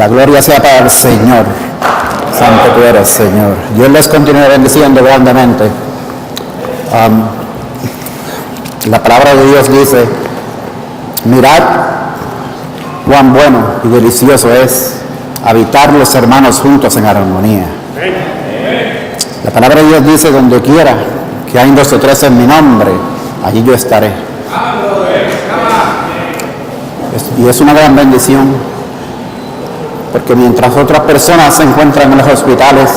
La gloria sea para el Señor. Santo tú eres, Señor. Dios les continúe bendiciendo grandemente. La palabra de Dios dice: mirad cuán bueno y delicioso es habitar los hermanos juntos en armonía. La palabra de Dios dice: donde quiera que hay 2 o 3 en mi nombre, allí yo estaré. Y es una gran bendición, porque mientras otras personas se encuentran en los hospitales,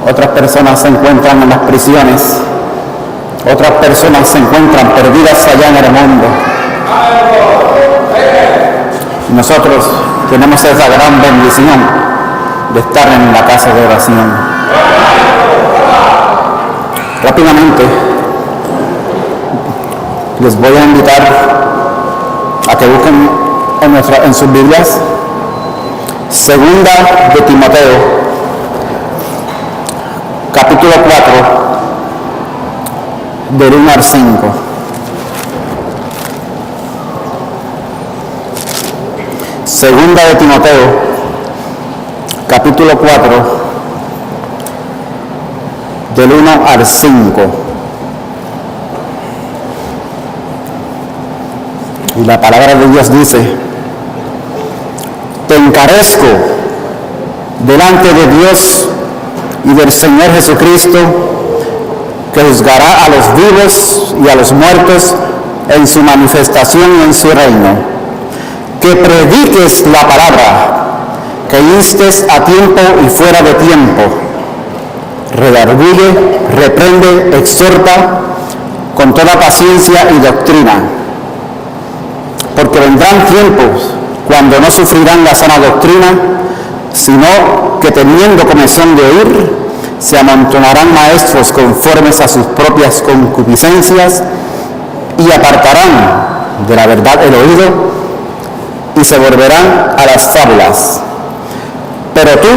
otras personas se encuentran en las prisiones, otras personas se encuentran perdidas allá en el mundo, nosotros tenemos esa gran bendición de estar en la casa de oración. Rápidamente les voy a invitar a que busquen en sus Biblias Segunda de Timoteo, capítulo 4, del 1 al 5. Segunda de Timoteo, capítulo 4, del 1 al 5. Y la palabra de Dios dice: te encarezco delante de Dios y del Señor Jesucristo, que juzgará a los vivos y a los muertos en su manifestación y en su reino, que prediques la palabra, que instes a tiempo y fuera de tiempo, redarguye, reprende, exhorta con toda paciencia y doctrina, porque vendrán tiempos cuando no sufrirán la sana doctrina, sino que teniendo comezón de oír, se amontonarán maestros conformes a sus propias concupiscencias, y apartarán de la verdad el oído, y se volverán a las fábulas. Pero tú,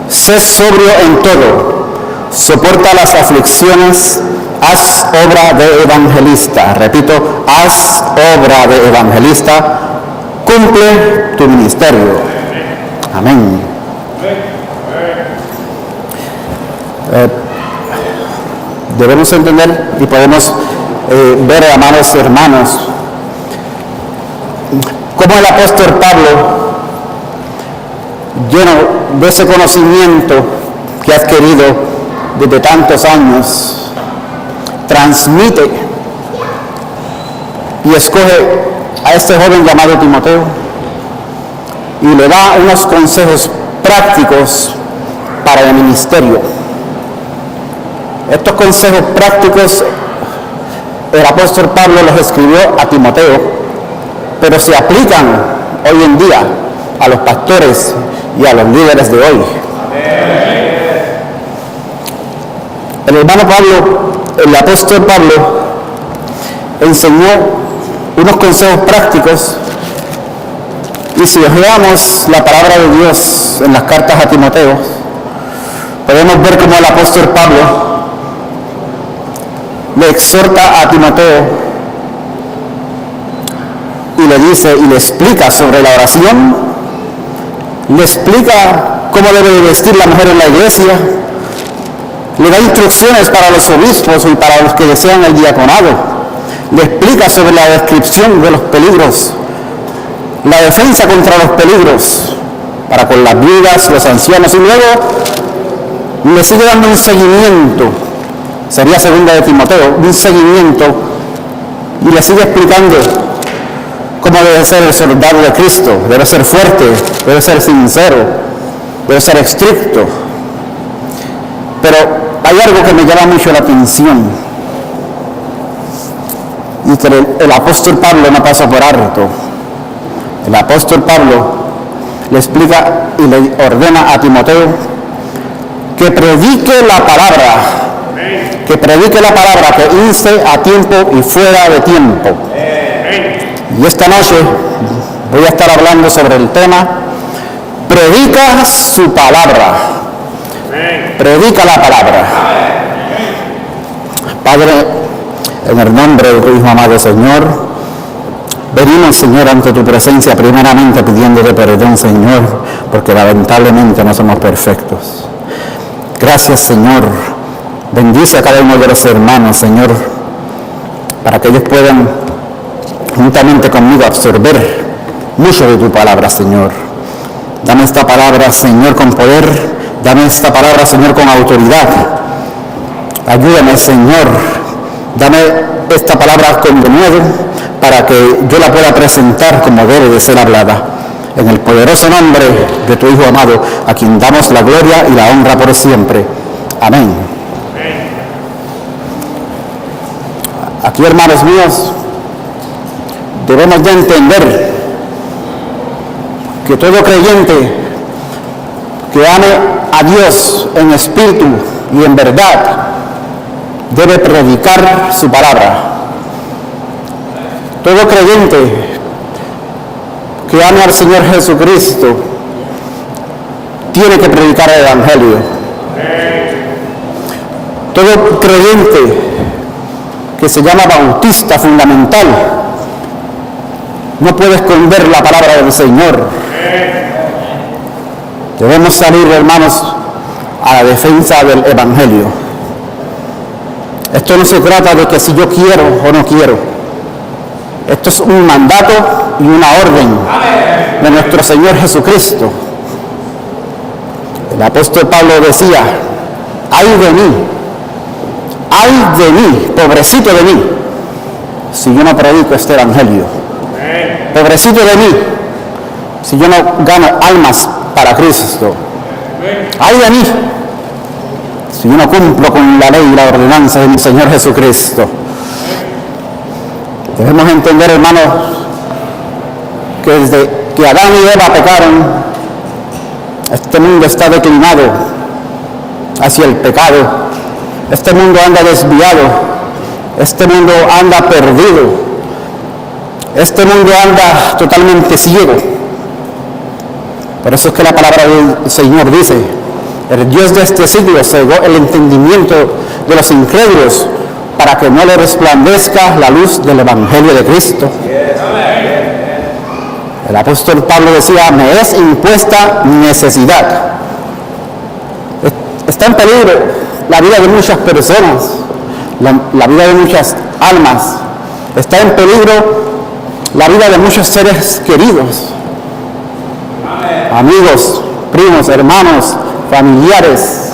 sé sobrio en todo, soporta las aflicciones, haz obra de evangelista. Repito, haz obra de evangelista, cumple tu ministerio. Amén. Debemos entender y podemos ver, amados hermanos, cómo el apóstol Pablo, lleno de ese conocimiento que ha adquirido desde tantos años, transmite y escoge a este joven llamado Timoteo y le da unos consejos prácticos para el ministerio. Estos consejos prácticos el apóstol Pablo los escribió a Timoteo, pero se aplican hoy en día a los pastores y a los líderes de hoy. El hermano Pablo, el apóstol Pablo, enseñó unos consejos prácticos, y si leamos la palabra de Dios en las cartas a Timoteo, podemos ver cómo el apóstol Pablo le exhorta a Timoteo y le dice y le explica sobre la oración, le explica cómo debe vestir la mujer en la iglesia, le da instrucciones para los obispos y para los que desean el diaconado, le explica sobre la descripción de los peligros, la defensa contra los peligros para con las viudas, los ancianos, y luego le sigue dando un seguimiento. Sería segunda de Timoteo, un seguimiento, y le sigue explicando cómo debe ser el soldado de Cristo. Debe ser fuerte, debe ser sincero, debe ser estricto. Pero hay algo que me llama mucho la atención, y que el apóstol Pablo no pasa por alto. El apóstol Pablo le explica y le ordena a Timoteo que predique la palabra, que inste a tiempo y fuera de tiempo. Y esta noche voy a estar hablando sobre el tema: predica su palabra. Predica la palabra. Padre, en el nombre de tu Hijo amado Señor, Venimos, Señor, ante tu presencia primeramente pidiéndote perdón, Señor, porque lamentablemente no somos perfectos. Gracias, Señor. Bendice a cada uno de los hermanos, Señor, para que ellos puedan juntamente conmigo absorber mucho de tu palabra, Señor. Dame esta palabra, Señor, con poder. Dame esta palabra, Señor, con autoridad. Ayúdame, Señor. Dame esta palabra con denuedo para que yo la pueda presentar como debe de ser hablada. En el poderoso nombre de tu Hijo amado, a quien damos la gloria y la honra por siempre. Amén. Aquí, hermanos míos, debemos de entender que todo creyente que ame a Dios en espíritu y en verdad debe predicar su palabra. Todo creyente que ame al Señor Jesucristo tiene que predicar el Evangelio. Todo creyente que se llama bautista fundamental no puede esconder la palabra del Señor. Debemos salir, hermanos, a la defensa del Evangelio. Esto no se trata de que si yo quiero o no quiero. Esto es un mandato y una orden de nuestro Señor Jesucristo. El apóstol Pablo decía: ay de mí, pobrecito de mí, si yo no predico este Evangelio. Pobrecito de mí, si yo no gano almas para Cristo. Ay de mí, si yo no cumplo con la ley y la ordenanza de mi Señor Jesucristo. Debemos entender, hermanos, que desde que Adán y Eva pecaron, este mundo está declinado hacia el pecado. Este mundo anda desviado. Este mundo anda perdido. Este mundo anda totalmente ciego. Por eso es que la palabra del Señor dice: el Dios de este siglo cegó el entendimiento de los incrédulos para que no le resplandezca la luz del Evangelio de Cristo. El apóstol Pablo decía: me es impuesta necesidad. Está en peligro la vida de muchas personas, la vida de muchas almas. Está en peligro la vida de muchos seres queridos, amigos, primos, hermanos, familiares.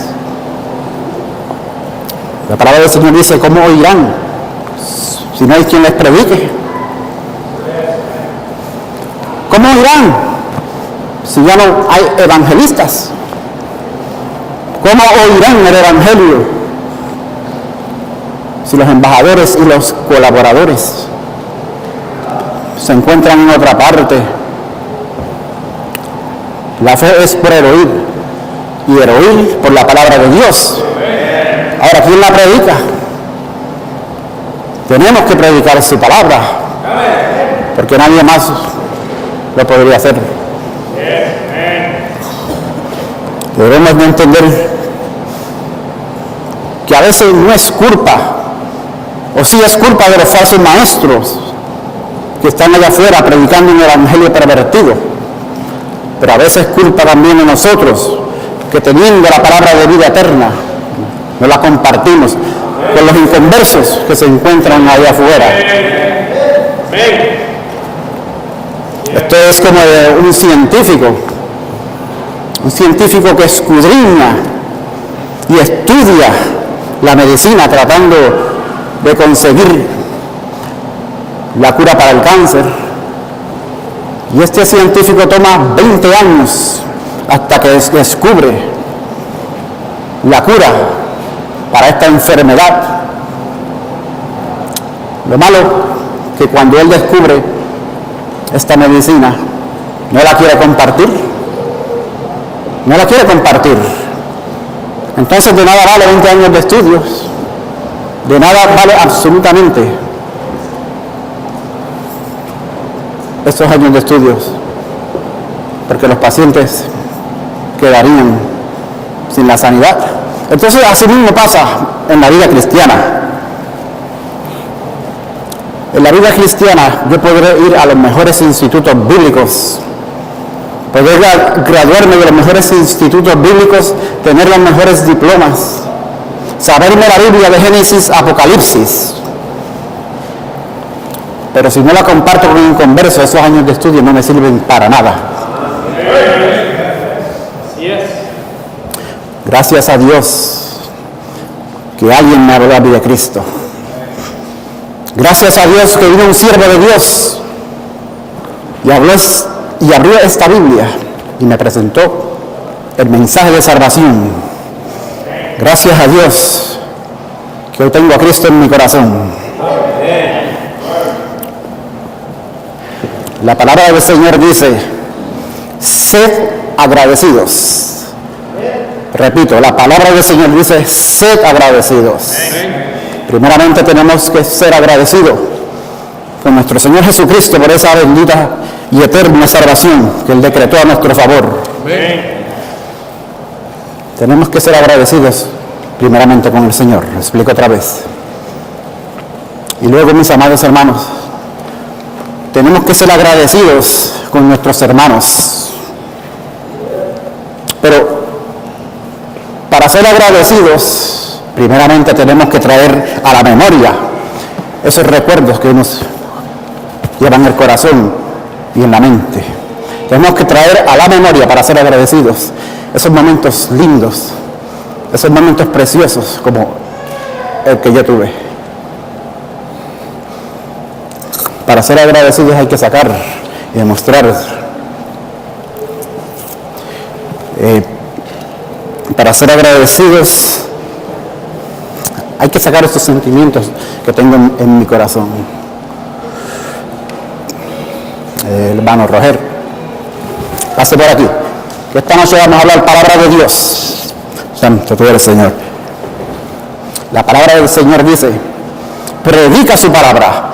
La palabra del Señor dice: ¿cómo oirán si no hay quien les predique? ¿Cómo oirán si ya no hay evangelistas? ¿Cómo oirán el Evangelio si los embajadores y los colaboradores se encuentran en otra parte? La fe es por el oír, y el oír por la palabra de Dios. Ahora, ¿quién la predica? Tenemos que predicar su palabra, porque nadie más lo podría hacer. Debemos de entender que a veces no es culpa, o sí es culpa de los falsos maestros que están allá afuera predicando un evangelio pervertido, pero a veces es culpa también de nosotros, que teniendo la palabra de vida eterna, no la compartimos con los inconversos que se encuentran allá afuera. Esto es como de un científico que escudriña y estudia la medicina tratando de conseguir la cura para el cáncer. Y este científico toma 20 años hasta que descubre la cura para esta enfermedad. Lo malo que cuando él descubre esta medicina, no la quiere compartir. Entonces de nada vale 20 años de estudios, de nada vale absolutamente estos años de estudios, porque los pacientes quedarían sin la sanidad. Entonces así mismo pasa en la vida cristiana. El la vida cristiana yo podré ir a los mejores institutos bíblicos, poder graduarme de los mejores institutos bíblicos, tener los mejores diplomas, saberme la Biblia de Génesis a Apocalipsis. Pero si no la comparto con un inconverso, esos años de estudio no me sirven para nada. Gracias a Dios que alguien me habló a mí de Cristo. Gracias a Dios que vino un siervo de Dios y abrió esta Biblia y me presentó el mensaje de salvación. Gracias a Dios que hoy tengo a Cristo en mi corazón. La palabra del Señor dice: sed agradecidos. Repito, la palabra del Señor dice: sed agradecidos. Primeramente tenemos que ser agradecidos con nuestro Señor Jesucristo por esa bendita y eterna salvación que Él decretó a nuestro favor. Tenemos que ser agradecidos primeramente con el Señor. Lo explico otra vez. Y luego, mis amados hermanos, tenemos que ser agradecidos con nuestros hermanos. Pero para ser agradecidos, primeramente tenemos que traer a la memoria esos recuerdos que nos llevan en el corazón y en la mente. Tenemos que traer a la memoria para ser agradecidos esos momentos lindos, esos momentos preciosos como el que yo tuve. Para ser agradecidos hay que sacar y demostrar. Para ser agradecidos hay que sacar estos sentimientos que tengo en mi corazón. Hermano Roger, pase por aquí, que esta noche vamos a hablar palabra de Dios. Santo tú eres, Señor. La palabra del Señor dice: predica su palabra,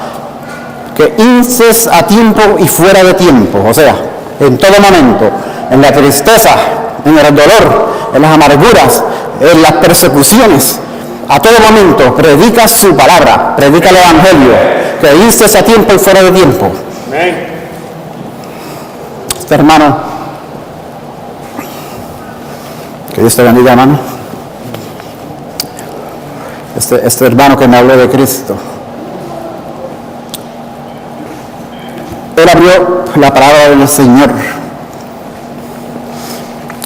que instes a tiempo y fuera de tiempo, o sea, en todo momento, en la tristeza, en el dolor, en las amarguras, en las persecuciones, a todo momento, predica su palabra, predica el Evangelio, que instes a tiempo y fuera de tiempo. Este hermano, que Dios te bendiga, hermano. Este hermano que me habló de Cristo, él abrió la palabra del Señor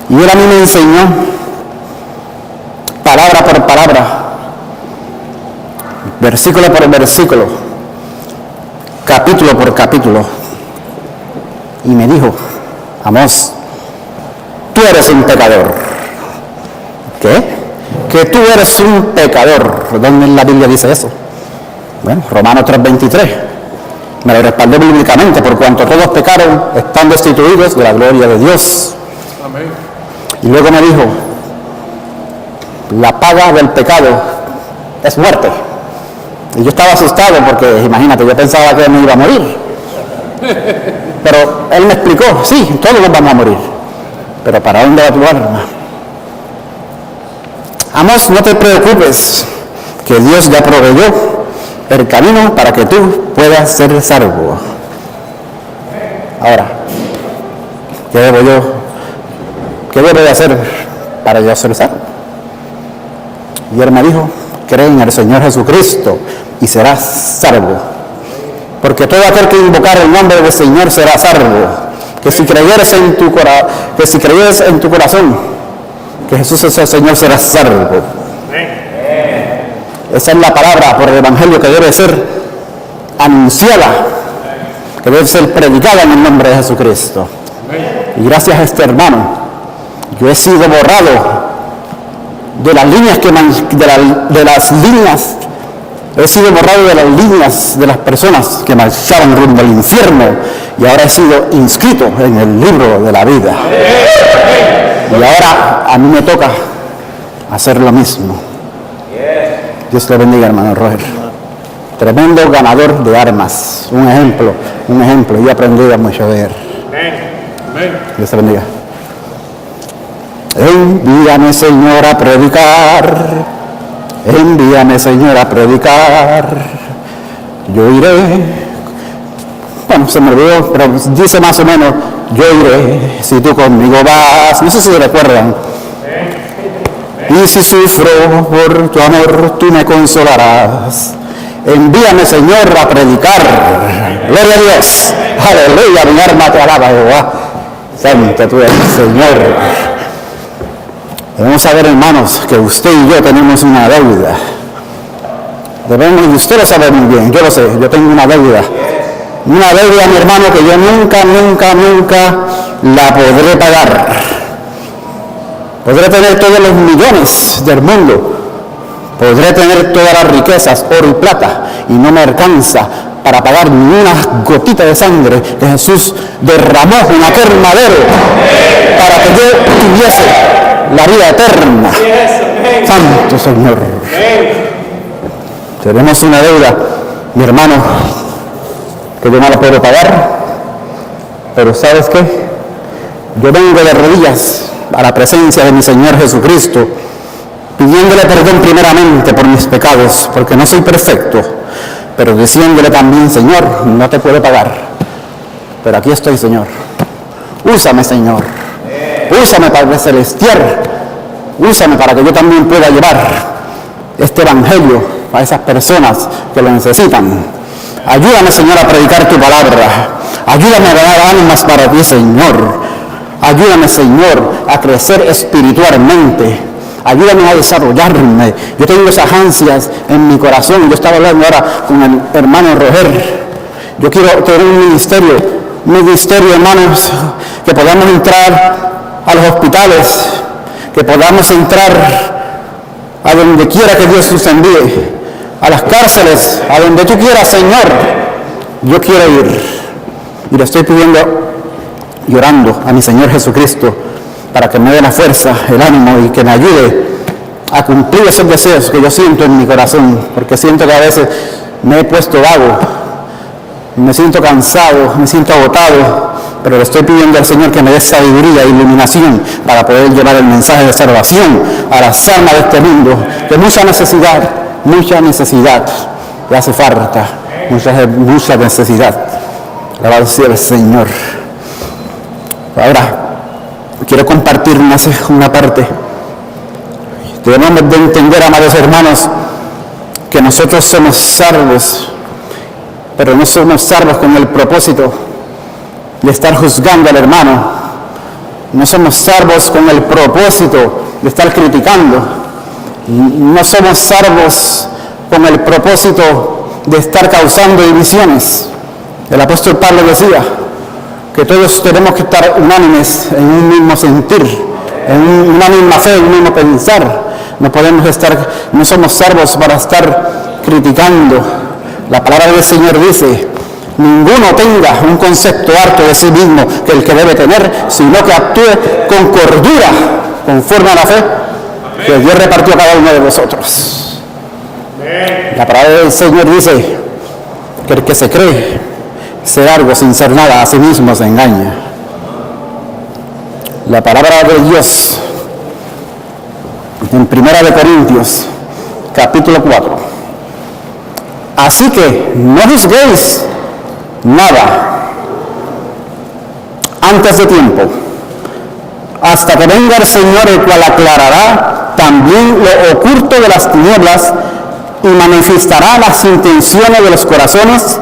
y él a mí me enseñó palabra por palabra, versículo por versículo, capítulo por capítulo, y me dijo: Amós, tú eres un pecador. ¿Qué? Que tú eres un pecador. ¿Dónde en la Biblia dice eso? Bueno, Romanos 3:23. Me lo respaldó bíblicamente: por cuanto todos pecaron, están destituidos de la gloria de Dios. Amén. Y luego me dijo: la paga del pecado es muerte. Y yo estaba asustado porque, imagínate, yo pensaba que me iba a morir. Pero él me explicó: sí, todos nos vamos a morir, pero ¿para dónde va tu alma? Amós, no te preocupes, que Dios ya proveyó el camino para que tú puedas ser salvo. Ahora, ¿qué debo de hacer para yo ser salvo? Y él me dijo: cree en el Señor Jesucristo y serás salvo. Porque todo aquel que invocar el nombre del Señor será salvo. Que si creyeres en tu corazón que Jesús es el Señor, serás salvo. Esa es la palabra por el Evangelio que debe ser anunciada, que debe ser predicada en el nombre de Jesucristo. Y gracias a este hermano, yo he sido borrado de las líneas he sido borrado de las líneas de las personas que marcharon rumbo al infierno, y ahora he sido inscrito en el libro de la vida. Y ahora a mí me toca hacer lo mismo. Dios te bendiga, hermano Roger. Tremendo ganador de armas. Un ejemplo. Yo he aprendido mucho de él. Dios te bendiga. Envíame, Señor, a predicar. Envíame, Señor, a predicar yo iré. Bueno, se me olvidó, pero dice más o menos, yo iré si tú conmigo vas. No sé si recuerdan. Y si sufro por tu amor, tú me consolarás. Envíame, Señor, a predicar. Gloria a Dios. Aleluya, mi alma te alaba, Jehová. Santo tú eres, Señor. Debemos saber, hermanos, que usted y yo tenemos una deuda. Y usted lo sabe muy bien, yo lo sé, yo tengo una deuda. Una deuda, mi hermano, que yo nunca la podré pagar. Podré tener todos los millones del mundo. Podré tener todas las riquezas, oro y plata, y no me alcanza para pagar ni una gotita de sangre que Jesús derramó en aquel madero para que yo tuviese la vida eterna. Santo Señor. Tenemos una deuda, mi hermano, que yo no la puedo pagar, pero ¿sabes qué? Yo vengo de rodillas a la presencia de mi Señor Jesucristo, pidiéndole perdón primeramente por mis pecados, porque no soy perfecto, pero diciéndole también, Señor, no te puedo pagar, pero aquí estoy, Señor. Úsame, Señor. Úsame, Padre Celestial. Úsame para que yo también pueda llevar este evangelio a esas personas que lo necesitan. Ayúdame, Señor, a predicar tu palabra. Ayúdame a ganar almas para ti, Señor. Ayúdame, Señor, a crecer espiritualmente. Ayúdame a desarrollarme. Yo tengo esas ansias en mi corazón. Yo estaba hablando ahora con el hermano Roger. Yo quiero tener un ministerio, hermanos, que podamos entrar a los hospitales, que podamos entrar a donde quiera que Dios nos envíe, a las cárceles, a donde tú quieras, Señor. Yo quiero ir. Y le estoy pidiendo, llorando a mi Señor Jesucristo, para que me dé la fuerza, el ánimo y que me ayude a cumplir esos deseos que yo siento en mi corazón, porque siento que a veces me he puesto vago, me siento cansado, me siento agotado, pero le estoy pidiendo al Señor que me dé sabiduría e iluminación para poder llevar el mensaje de salvación a las almas de este mundo, que mucha necesidad le hace falta, mucha necesidad. Alabado sea el Señor. Ahora, quiero compartir una parte. Debemos de entender, amados hermanos, que nosotros somos salvos, pero no somos salvos con el propósito de estar juzgando al hermano. No somos salvos con el propósito de estar criticando. No somos salvos con el propósito de estar causando divisiones. El apóstol Pablo decía que todos tenemos que estar unánimes en un mismo sentir, en una misma fe, en un mismo pensar. No somos salvos para estar criticando. La palabra del Señor dice: ninguno tenga un concepto alto de sí mismo que el que debe tener, sino que actúe con cordura, conforme a la fe que Dios repartió a cada uno de vosotros. La palabra del Señor dice que el que se cree ser algo sin ser nada, a sí mismo se engaña. La palabra de Dios en 1 Corintios capítulo 4: así que no juzguéis nada antes de tiempo, hasta que venga el Señor, el cual aclarará también lo oculto de las tinieblas y manifestará las intenciones de los corazones.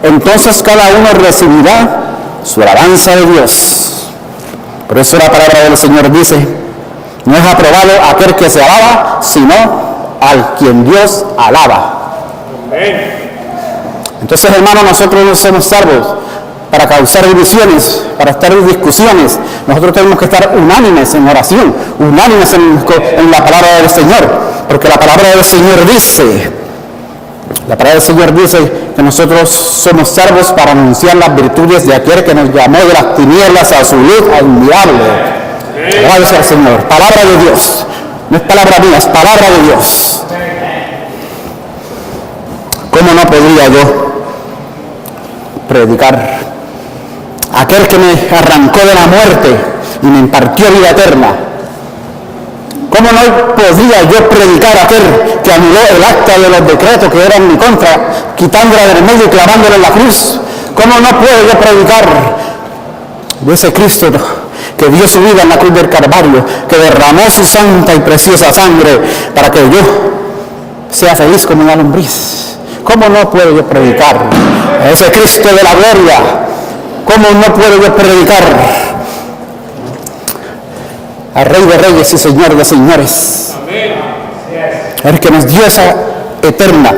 Entonces cada uno recibirá su alabanza de Dios. Por eso la palabra del Señor dice: no es aprobado aquel que se alaba, sino al quien Dios alaba. Entonces, hermanos, nosotros no somos salvos para causar divisiones, para estar en discusiones. Nosotros tenemos que estar unánimes en oración, unánimes en la palabra del Señor, porque la palabra del Señor dice que nosotros somos salvos para anunciar las virtudes de aquel que nos llamó de las tinieblas a su luz admirable. Alabado sea el Señor. Palabra de Dios. No es palabra mía, es palabra de Dios. ¿Cómo no podría yo predicar aquel que me arrancó de la muerte y me impartió vida eterna? ¿Cómo no podía yo predicar a aquel que anuló el acta de los decretos que eran en mi contra, quitándola del medio y clavándola en la cruz? ¿Cómo no puedo yo predicar de ese Cristo que dio su vida en la cruz del Calvario, que derramó su santa y preciosa sangre para que yo sea feliz como una lombriz? ¿Cómo no puedo yo predicar a ese Cristo de la gloria? ¿Cómo no puedo yo predicar al Rey de Reyes y Señor de Señores? El que nos dio esa eterna,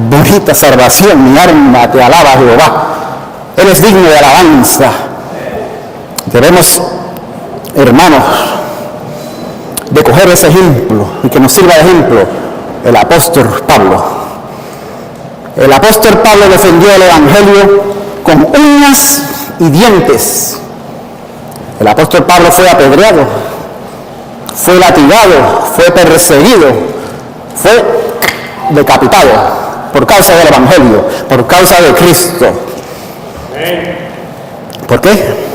bonita salvación. Mi alma te alaba, Jehová. Él es digno de alabanza. Debemos, hermanos, de coger ese ejemplo y que nos sirva de ejemplo el apóstol Pablo. El apóstol Pablo defendió el evangelio con uñas y dientes. El apóstol Pablo fue apedreado, fue latigado, fue perseguido, fue decapitado por causa del evangelio, por causa de Cristo. ¿Por qué?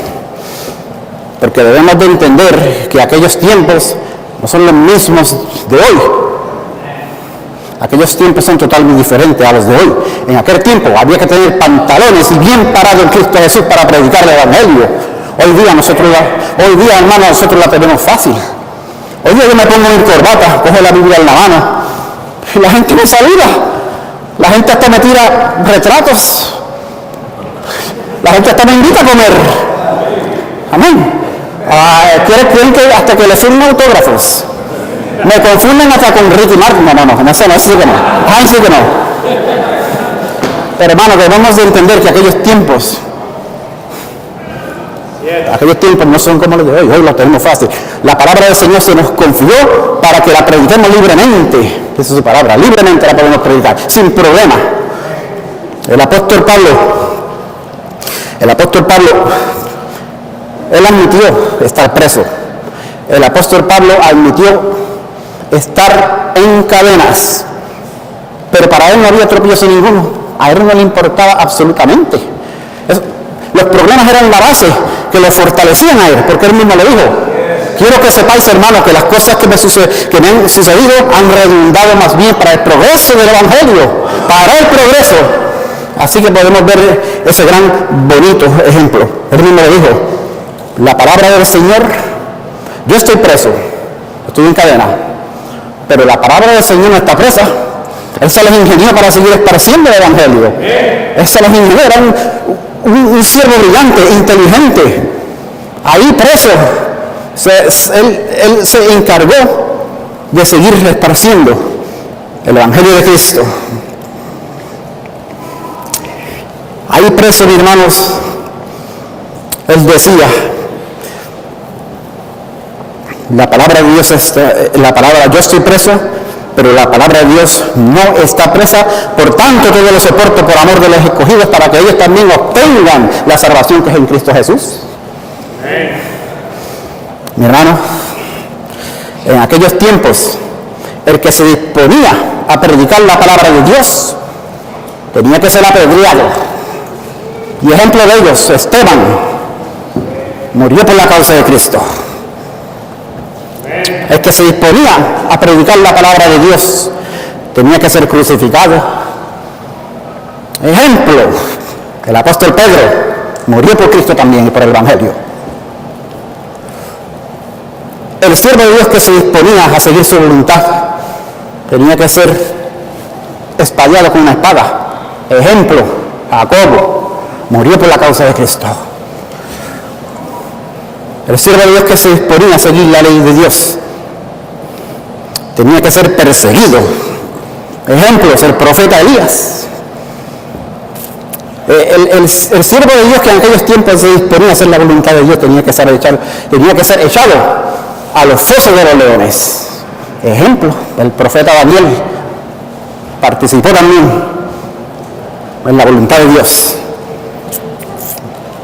Porque debemos de entender que aquellos tiempos no son los mismos de hoy. Aquellos tiempos son totalmente diferentes a los de hoy. En aquel tiempo había que tener pantalones y bien parado en Cristo Jesús para predicar el evangelio. Hoy día, hermano, nosotros la tenemos fácil. Hoy día yo me pongo mi corbata, cojo la Biblia en la mano y la gente me saluda. La gente hasta me tira retratos. La gente hasta me invita a comer. Amén. Quieren que hasta que le firmen autógrafos. Me confunden hasta con Ricky Martin. No, eso sí que no. Ay, sí que no. Pero hermano, debemos de entender que aquellos tiempos no son como los de hoy. Hoy los tenemos fácil. La palabra del Señor se nos confió para que la prediquemos libremente. Esa es su palabra. Libremente la podemos predicar, sin problema. El apóstol Pablo, él admitió estar preso. El apóstol Pablo admitió estar en cadenas, pero para él no había tropiezo ninguno. A él no le importaba absolutamente. Los problemas eran la base que lo fortalecían a él, porque él mismo lo dijo. Quiero que sepáis, hermanos, que las cosas que me han sucedido han redundado más bien para el progreso del evangelio, para el progreso. Así que podemos ver ese gran, bonito ejemplo. Él mismo lo dijo. La palabra del Señor, yo estoy preso, estoy en cadena, pero la palabra del Señor no está presa. Él se los ingenió para seguir esparciendo el evangelio. Él se los ingenió, era un siervo brillante, inteligente. Ahí preso, él se encargó de seguir esparciendo el evangelio de Cristo. Ahí preso, mis hermanos, él decía, la palabra de Dios yo estoy preso, pero la palabra de Dios no está presa, por tanto todo lo soporto por amor de los escogidos, para que ellos también obtengan la salvación que es en Cristo Jesús. Mi hermano, en aquellos tiempos, el que se disponía a predicar la palabra de Dios tenía que ser apedreado. Y ejemplo de ellos, Esteban murió por la causa de Cristo. El que se disponía a predicar la palabra de Dios tenía que ser crucificado. Ejemplo, el apóstol Pedro murió por Cristo también y por el evangelio. El siervo de Dios que se disponía a seguir su voluntad tenía que ser espallado con una espada. Ejemplo, Jacobo murió por la causa de Cristo. El siervo de Dios que se disponía a seguir la ley de Dios tenía que ser perseguido. Ejemplos, el profeta Elías. El siervo de Dios que en aquellos tiempos se disponía a hacer la voluntad de Dios tenía que ser echado a los fosos de los leones. Ejemplo, el profeta Daniel participó también en la voluntad de Dios.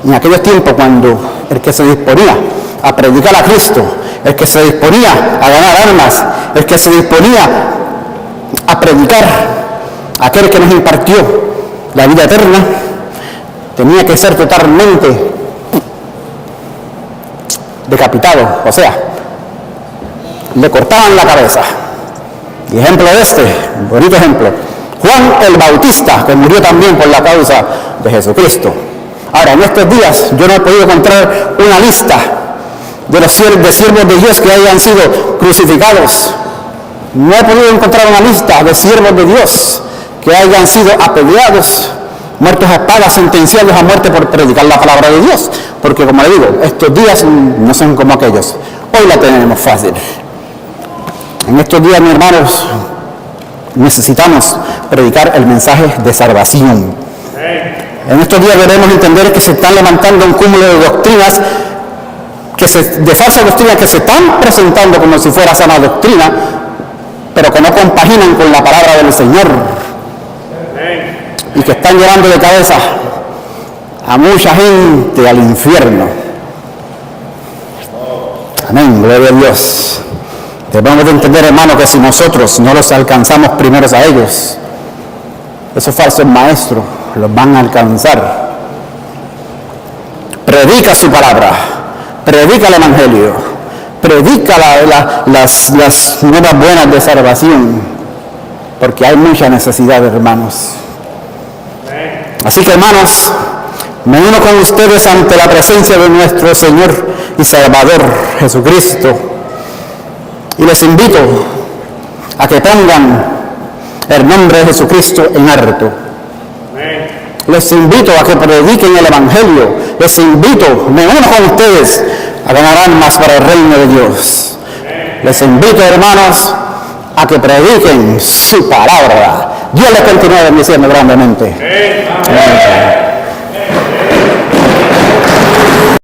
En aquellos tiempos, cuando el que se disponía a predicar a Cristo, el que se disponía a ganar almas, el que se disponía a predicar a aquel que nos impartió la vida eterna, tenía que ser totalmente decapitado, o sea, le cortaban la cabeza. Y ejemplo de este, un bonito ejemplo, Juan el Bautista, que murió también por la causa de Jesucristo. Ahora, en estos días yo no he podido encontrar una lista de los siervos de Dios que hayan sido crucificados. No he podido encontrar una lista de siervos de Dios que hayan sido apedreados, muertos a espada, sentenciados a muerte por predicar la palabra de Dios. Porque, como le digo, estos días no son como aquellos. Hoy la tenemos fácil. En estos días, mis hermanos, necesitamos predicar el mensaje de salvación. En estos días debemos entender que se están levantando un cúmulo de doctrinas, de falsas doctrinas que se están presentando como si fuera sana doctrina, pero que no compaginan con la palabra del Señor. Y que están llevando de cabeza a mucha gente al infierno. Amén, gloria a Dios. Debemos de entender, hermano, que si nosotros no los alcanzamos primeros a ellos, esos falsos maestros los van a alcanzar. Predica su palabra, predica el evangelio, predica las nuevas buenas de salvación, porque hay mucha necesidad, hermanos. Así que, hermanos, me uno con ustedes ante la presencia de nuestro Señor y Salvador Jesucristo, y les invito a que pongan el nombre de Jesucristo en alto. Les invito a que prediquen el evangelio. Les invito, me uno con ustedes, a ganar almas para el reino de Dios. Les invito, hermanos, a que prediquen su palabra. Dios les continúe bendiciendo grandemente. Amén.